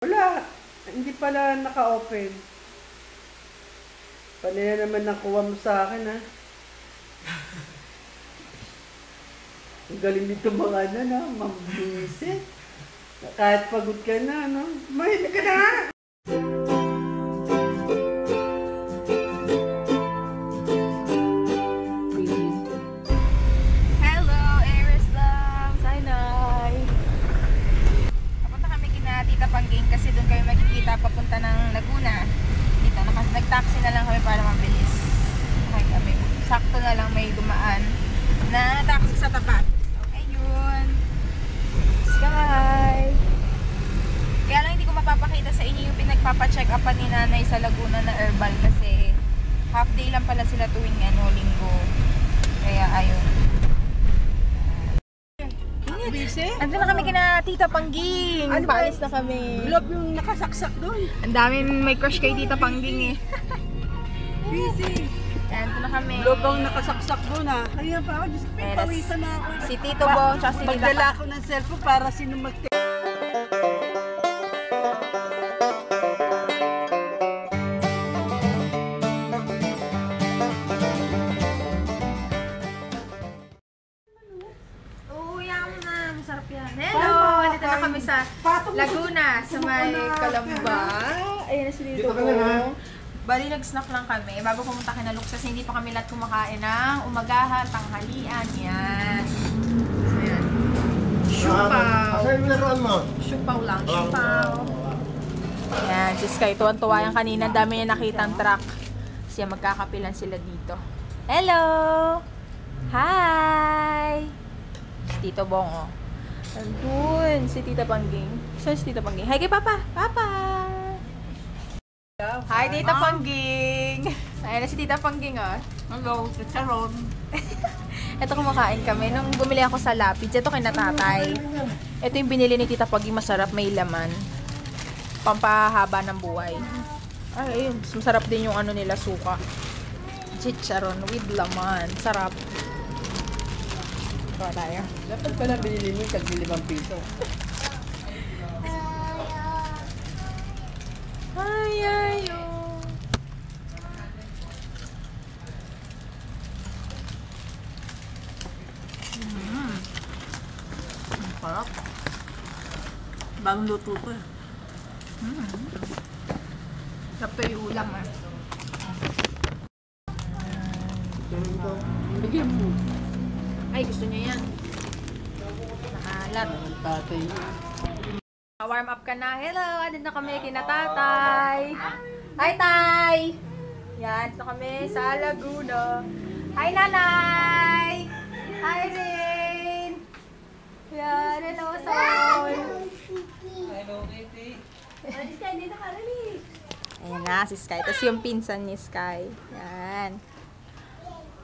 Wala. Hindi pala naka-open. Paano na naman nakuha mo sa akin, ha? Ang galing nito mga mambisit. Kahit pagod ka na, no? Mahilig ka na! Hello, Aries Loves! Hi, Nay! Papunta kami kina Tita Pangging kasi doon kami makikita papunta ng Laguna. Dito, nag-taxi na lang kami para mabilis. Okay kami. Sakto na lang may dumaan na taxi sa tapat. Okay, yun. Sky! Kaya lang hindi ko mapapakita sa inyo yung pinagpapacheck upan ni Nanay sa Laguna na herbal kasi half day lang pala sila tuwing linggo. Kaya ayun. Busy? Andun na kami kina Tita Pangging. Ano Paalis na kami. Love yung nakasaksak doon. Ang daming may crush kay Tita Pangging eh. Busy. Ayan, ito na kami. Love ang nakasaksak doon, ha? Kaya pa ako, Diyos ko, Ayan, pawisan na ako. Si Tito Bong, tsaka si Tita Magdala ako ng cellphone para sino Masarap yan. Hello! Dito na kami sa Laguna, sa may Kalamba. Ayan na si Tito Bong. Bali, nag-snack lang kami. Bago pumunta kina Lux kasi hindi pa kami lahat kumakain ng umagahan, tanghalian. Yan. Ayan. Siupaw. Saan laruan mo? Siupaw lang. Siupaw. Ayan. Si Sky, tuwan-tuwa yan kanina. Dami niya nakita ang truck. Kasi magkakapilan sila dito. Hello! Hi! Si Tito Bong, oh. Nandun, si Tita Pangging. Saan si Tita Pangging? Hi kay Papa! Papa! Hi, Tita Pangging! Ayan na si Tita Pangging, oh. Hello, Tita Ron. Ito, kumakain kami. Nung bumili ako sa Lapids, ito kay Natatay. Ito yung binili ni Tita Pangging, masarap, may laman. Pampahaba ng buhay. Ay, ayun. Masarap din yung ano nila, suka. Chicharon with laman. Sarap. Ito tayo. Dapat pala binili mo yung tag-5 piso. Ay, ayo. Sarap. Bagong luto ko eh. Sarap to yung ulam, ah. Bigyan mo. Ay, gusto niya yan. Nakalat. Tatay. Warm up ka na. Hello! Andun na kami kina Tatay. Hi, Tay! Yan, dito kami sa Laguna. Hi, Nanay! Hi, Rin! Yan, hello, Sol! Hello, Kitty. Ayan na, si Sky. Tapos yung pinsan ni Sky. Yan.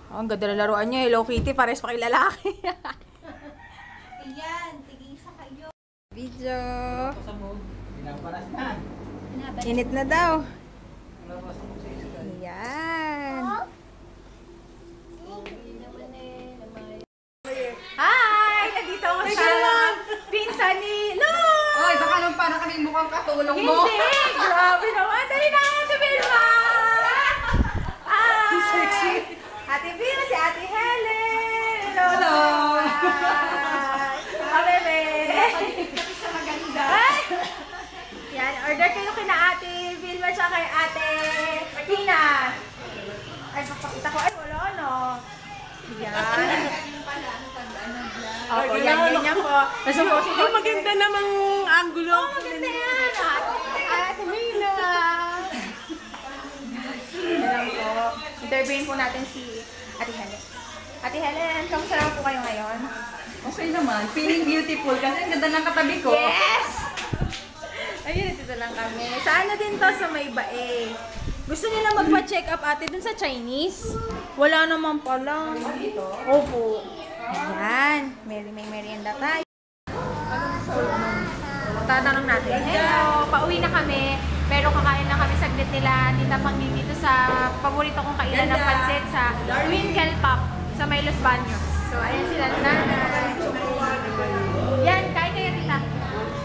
Oh, ang ganda na laruan niya. Hello, Kitty. Pares pa kay lalaki. Ayan, tigil sa kayo. Video. Pinaparas na. Init na daw. Ayan. Hi! Nandito ako sa pinsan ni Lo! Ay, baka nung parang kami mukhang katulong mo. Hindi! Grabe naman! Dali na Ate Vilma! Hi! Sexy. Ate Vilma, si Ate Helen! Hello! Hi, bebe! Sa maganda. Ay! Yan, order kayo kina Ate Vilma tsaka kay Ate Martina. Ay, papakita ko. Ay, wala no. Yan. Opo, yan, ganyan po. Ay, maganda namang angulo. Oh, maganda yan. Ate Mila. Alam po. Interviewin po natin si Ate Helen. Ate Helen, kamusta naman po kayo ngayon? Okay naman. Feeling beautiful kasi ang ganda ng katabi ko. Yes! Ayun, dito lang kami. Saan na din to sa may bae? Gusto nila magpa-check up ate dun sa Chinese? Wala naman pala. Dito. Opo. Ayan. May merienda tayo. Tatanong natin. Hello! Pauwi na kami. Pero kakain na kami saglit nila. Tita Pangging dito sa paborito kong kainan ng pansit sa Twinkle Pop sa may Los Baños. So, ayan sila. Nanay. Yan, kain kayo tita.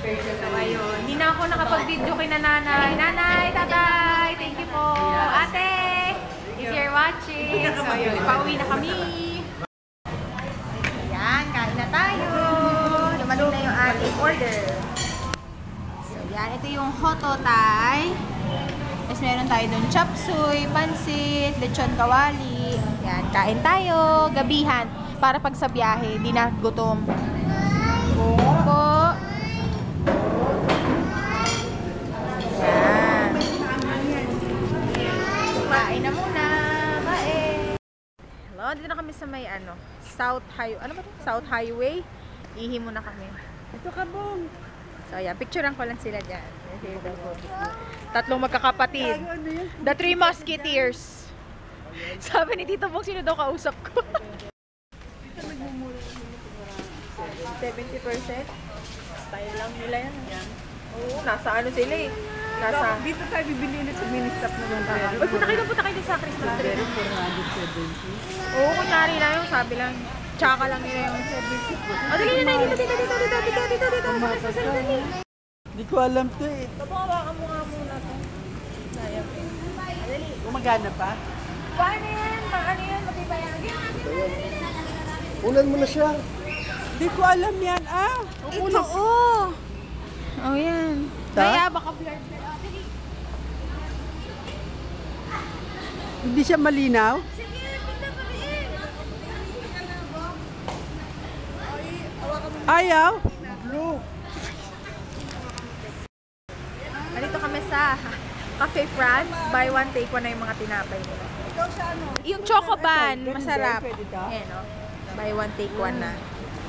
So, Ayun. Hindi na ako nakapag-video kay nanay. Nanay, tatay, thank you po. Ate, if you're watching. So, ayun, pauwi na kami. Ayan, kain na tayo. Dumating na yung ating order. So, yan. Ito yung hototay. Tapos meron tayo dun chop suey, pansit, lechon kawali. Yan, kain tayo. Gabihan. Para pag sa biyahe, di na gutom. Po. Yan. Kain na muna. Kain. Hello, dito na kami sa may South Highway. Ano ba ito? South Highway. Ihi muna kami. Ito ka, Bong. So, ayan. Picturean ko lang sila dyan. Tatlong magkakapatid. Ano yan? The Three Musketeers. Sabi ni Tito Bong, sino daw kausap ko? 70%. Style lang nila yan. Oo, nasa ano sila eh. Nasa... Dito tayo bibili ulit sa mini-stop na doon tayo. Uy, punta kayo sa Christmas tree. Pero 470. Oo, kunyari lang yung sabi lang. Tsaka lang nila yung service. O, dali na dito. Hindi ko alam to eh. Tabawakan mo nga muna to. Sayang eh. Dali. Gumagana pa? Paano yan? Paano yan? Matibayan. Unan mo na siya. Hindi ko alam yan ah. Ito, oh. Oh, yan. Kaya baka blurred. Hindi siya malinaw? Ayaw? Blue. Nandito kami sa Cafe France. Buy one, take one na yung mga tinapay nila. Yung chocoban, masarap. Ayan, oh. Buy one, take one na.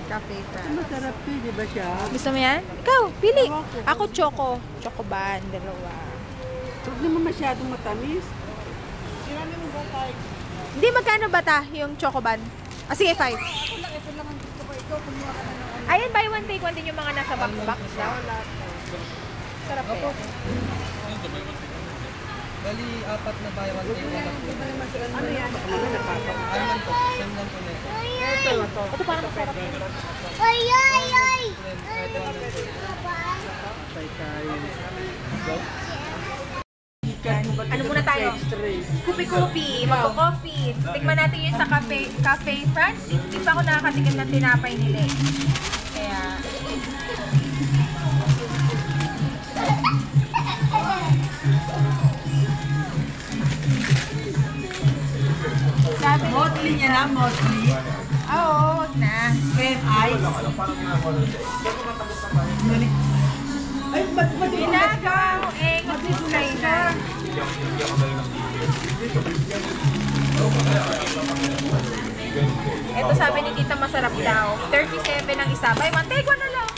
Cafe France. Masarap to, di ba siya? Gusto mo yan? Ikaw, pili. Ako choco. Chocoban, dalawa. Huwag naman masyadong matamis. Hindi, magkano ba ta yung chocoban? Ah, sige, 5. Ayan, buy one, take one din yung mga nasa box daw. Sarap eh. Bali, 4 na buy one take one lang po. Ano yan? Ano man po? Same lang po nito. Ito parang masarap. Ano muna tayo? Kupi-kupi, magko-coffee. Tikman natin yun sa Cafe France. Hindi pa ako nakakatikim ng tinapay nila eh. Kaya... Sabi Mostly niya na, mostly. oo, wag na. Cream ice. Ay, ba't Ginagaw, eh, mag-display na. Ito sabi ni Tita masarap daw. 37 ang isa. Buy one, take one na lang.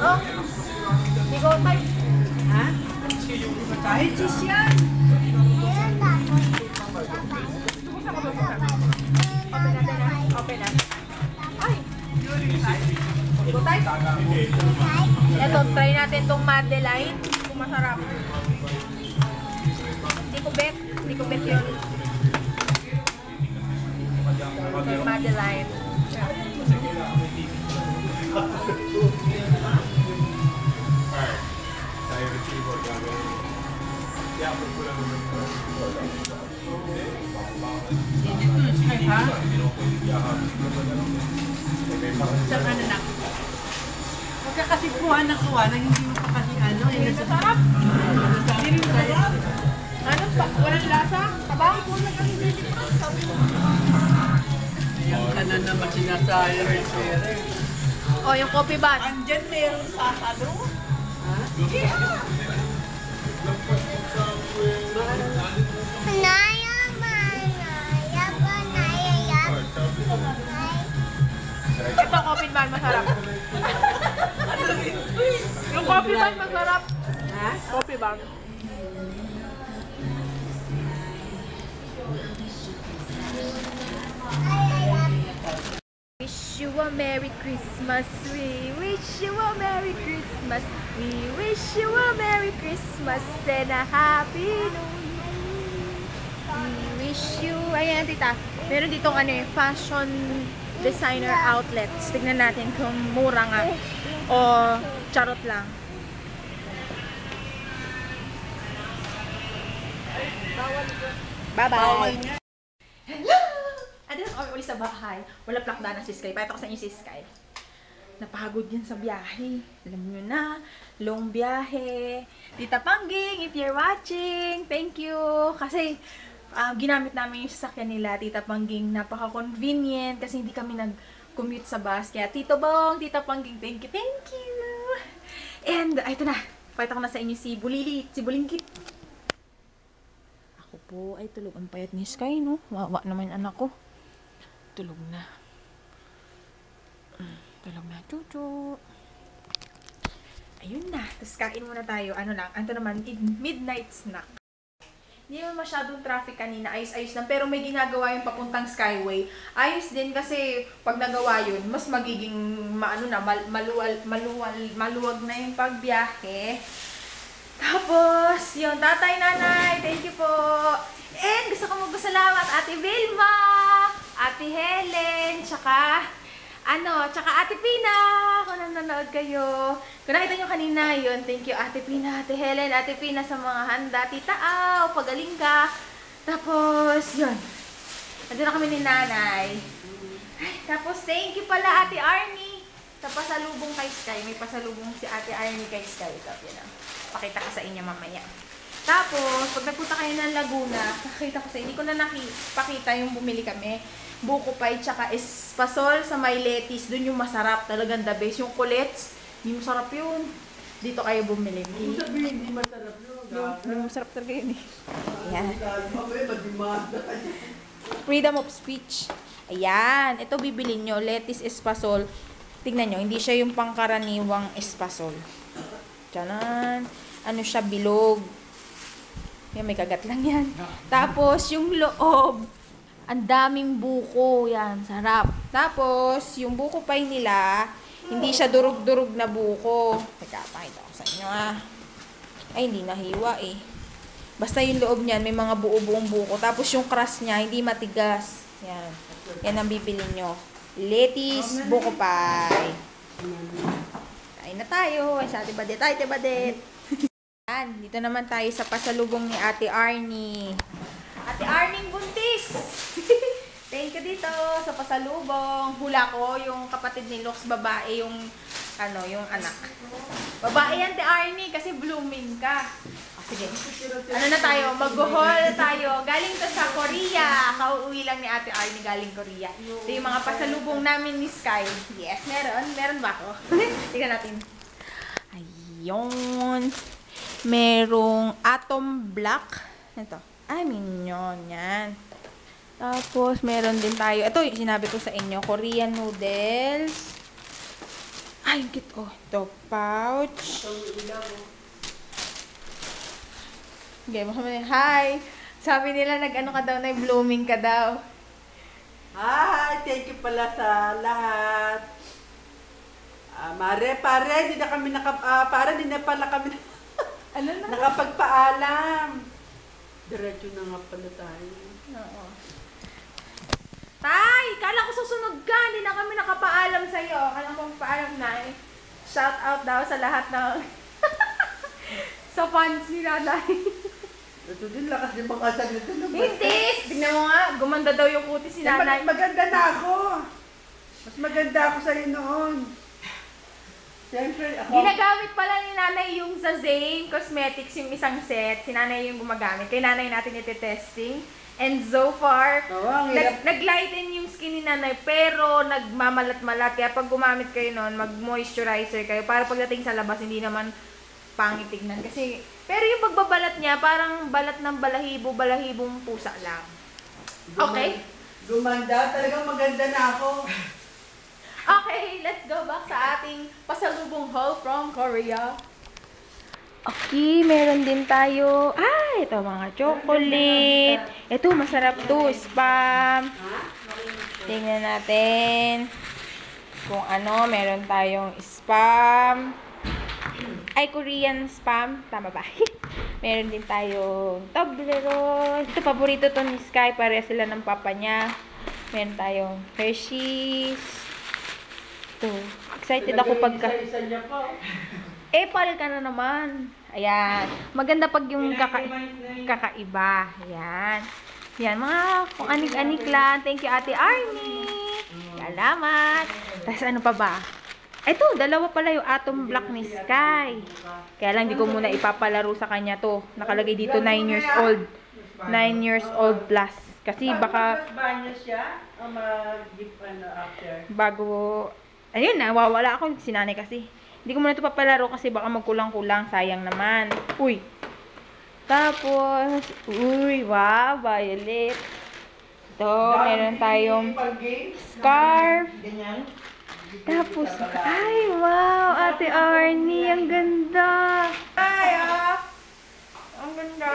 Oh, di go type. Ha? Ay, cheese yan. Open natin na. Open na. Ay! Go type. Ito, try natin itong Madeline. Kung masarap. Hindi ko bet yun. Ito, Madeline. Ha? Saan ano na? Huwag ka kasi kuha ng hindi mo pa kasi ano. Masarap. Ano pa? Walang lasa? Tabang? Ayan ka na naman sinasayang yung pera. O, yung coffee bun. Andyan meron sasado. Ha? Ito, coffee bun, masarap. Yung coffee bun, masarap. Ha? Coffee bun. Wish you a Merry Christmas, we wish you a Merry Christmas. We wish you a Merry Christmas and a Happy New Year. We wish you... Ayan, tita. Meron ditong fashion designer outlets. Tignan natin kung mura nga o charot lang. Bye-bye! Hello! Ano na kami ulit sa bahay. Wala plakda na si Sky. Pakita ko sa inyo si Sky. Napagod yan sa biyahe. Alam nyo na, long biyahe. Tita Pangging, if you're watching, thank you. Kasi ginamit namin yung sasakyan nila, Tita Pangging. Napaka-convenient kasi hindi kami nag-commute sa bus. Kaya Tito Bong, Tita Pangging, thank you, thank you. And ito na, pakita ko na sa inyo si Bulilit, si Bulingkit. Ako po ay tulog. Ang payat ni Sky, no? Wawa naman anak ko. Tulog na. Tulog na, chuchu. Ayun na. Tapos kain muna tayo. Ano lang, ano naman, midnight snack. Hindi naman masyadong traffic kanina. Ayos-ayos lang. Pero may ginagawa yung papuntang Skyway. Ayos din kasi pag nagawa yun, mas magiging maluwag na yung pagbiyahe. Tapos, yun, tatay, nanay, thank you po. And gusto ko magpasalamat Ate Vilma, Ate Helen, tsaka Ate Pina, kung nanonood kayo. Kung nakita nyo kanina yun, thank you Ate Pina, Ate Helen, Ate Pina sa mga handa. Tita Au, pagaling ka. Tapos, yun. Nandun na kami ni nanay. Ay, tapos, thank you pala Ate Arnie. Sa pasalubong kay Sky. May pasalubong si Ate Arnie kay Sky. Tapos, yun. Pakita ko sa inyo mamaya. Tapos, pag nagpunta kayo ng Laguna, nakita ko sa inyo, hindi ko na nakipakita yung bumili kami. Buko pie, tsaka espasol sa may lettuce. Doon yung masarap. Talagang the best. Yung kulets, hindi masarap yun. Dito kayo bumili. Kung sabihin, hindi masarap yun. Yung masarap talaga yun eh. Ayan. Freedom of speech. Ayan. Ito bibili nyo. Lettuce espasol. Tignan nyo. Hindi siya yung pangkaraniwang espasol. Tiyanan. Ano siya? Bilog. Yan, may kagat lang yan. Tapos, yung loob. Ang daming buko. Yan, sarap. Tapos, yung buko pie nila, hindi siya durug-durug na buko. Teka, pakita ko sa inyo Ay, hindi nahiwa eh. Basta yung loob niyan, may mga buo-buong buko. Tapos yung crust niya, hindi matigas. Yan. Yan ang bibili nyo. Lettuce, buko pie. Kain na tayo. Ay, sa Ate Badet. Ay, Ate Badet. Yan. Dito naman tayo sa pasalubong ni Ate Arnie. Ate Arnie buntis! Thank you dito sa pasalubong. Hula ko, yung kapatid ni Lux, babae yung, yung anak. Babae yan, Ate Arnie, kasi blooming ka. Sige. Ano na tayo? Mag-haul tayo. Galing to sa Korea. Kauuwi lang ni Ate Arnie galing Korea. Ito yung mga pasalubong namin ni Sky. Yes, meron. Meron ba ako? Tingnan natin. Ayun. Merong Atom Black. Ito. Ay, Minion. Yan. Tapos, meron din tayo. Ito, yung sinabi ko sa inyo. Korean noodles. Ay, cute. Oh, ito. Pouch. Okay, hi! Sabi nila, nag-ano ka daw, nag-blooming ka daw. Hi! Thank you pala sa lahat. Pare, hindi na kami hindi na pala kami Ano na? nakapagpaalam. Diretso na nga pala tayo. Oo. Tay! Kala ko susunod ka. Hindi na kami nakapaalam sa'yo. Kala ko paalam na eh. Shout out daw sa lahat ng sa fans ni Nanay. Ito din, lakas din makasag nito. Hindi! Tignan mo nga. Gumanda daw yung kutis si Nanay. Maganda na ako. Mas maganda ako sa'yo noon. Siyempre, ako. Ginagamit pala ni Nanay yung sa Zane Cosmetics, yung isang set. Si Nanay yung gumagamit. Kay Nanay natin iti-testing. And so far, nag-lighten yung skin ni Nanay, pero nagmamalat-malat. Kaya pag gumamit kayo noon, mag-moisturizer kayo. Para pagdating sa labas, hindi naman pangit tignan. Kasi, pero yung pagbabalat niya, parang balat ng balahibong pusa lang. Okay? Gumanda. Talagang maganda na ako. Okay, let's go back sa ating pasalubong haul from Korea. Okay, meron din tayo. Ito mga chocolate. Ito, masarap to. Spam. Tingnan natin kung ano. Meron tayong spam. Ay, Korean spam. Tama ba? Meron din tayong Toblerone. Ito, paborito to ni Sky. Pareha sila ng papa niya. Meron tayong Hershey's. Ito. Excited ako pagka... Isa niya pa. Apple ka na naman. Ayan. Maganda pag yung kakaiba. Ayan. Yan, mga kung anik-anik lang. Thank you, Ate Arnie. Salamat. Tapos ano pa ba? Ito, dalawa pala yung Atom Black ni Sky. Kaya lang, di ko muna ipapalaro sa kanya to. Nakalagay dito 9 years old. 9 years old plus. Kasi baka Banyo siya. Ang mag-gift after. bago... Ayun, nawawala ako. Sinanay kasi. Hindi ko muna ito papalaro kasi baka magkulang-kulang. Sayang naman. Uy! Tapos, uy, wow, violet. Ito, meron tayong scarf. Ganyan. Tapos, ay, wow, Ate Arnie, ang ganda. Ay, ang ganda.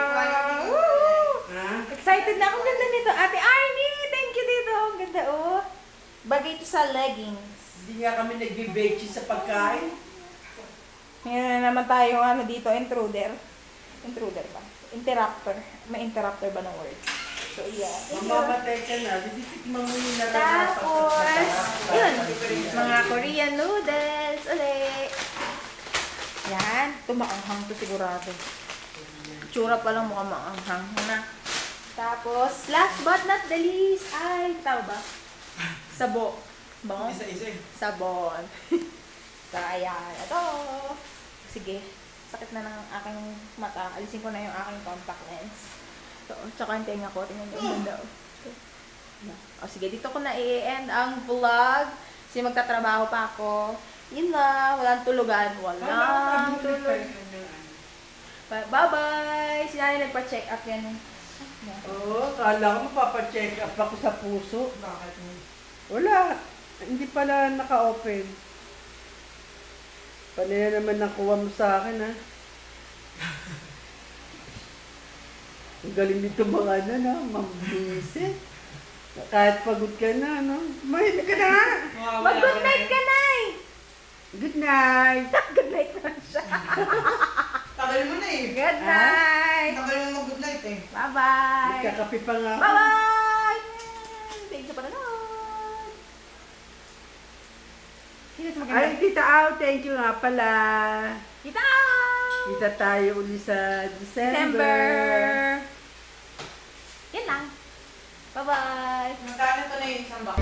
Woo! Excited na ako, ganda nito. Ate Arnie, thank you dito. Ang ganda, oh. Bagay ito sa leggings. Hindi nga kami nagbe-bake sa pagkain. Meron na naman tayong ano dito, intruder. Intruder ba? Interrupter. May interrupter ba ng word? So, yeah. Mamamatay ka na. Titikman mo yung Tapos, yun. Mga Korean noodles. Ulit. Yan. Ito maanghang to sigurado. Tsura pa lang mukhang maanghang. Na. Tapos, last but not the least, ay, tao ba? Sabo. Bango? Isa-isa eh. Sabon. So, ayan. Ito. Sige. Sakit na ng aking mata. Alisin ko na yung aking contact lens. So, tsaka yung tenga ko. Tingnan nyo. Ang ganda. O, sige. Dito ko na i-end ang vlog. Kasi magtatrabaho pa ako. Yun na. Walang tulugan. Walang tulugan. Bye-bye! Si Nani nagpa-check up yan. Oo, kala ko mapapacheck up ako sa puso. Bakit? Wala. Hindi pala naka-open. Panaya naman nakuha mo sa akin, ha? Ang galing nito mga ano, no? Mambisit. Kahit pagod ka na, no? Mahilig ka na! Mag-good night ka, Nay! Good night! Good night na siya. Tagal mo na eh. Good night! Tagal mo mag-good night eh. Bye-bye! Nagkakape pa nga ako. Bye-bye! Thank you pa na nun! Sino sa maganda? Ay, Tita Au, thank you nga pala. Kita! Kita tayo uli sa December! December. Yan lang. Bye-bye! Magkano to na yung isang box?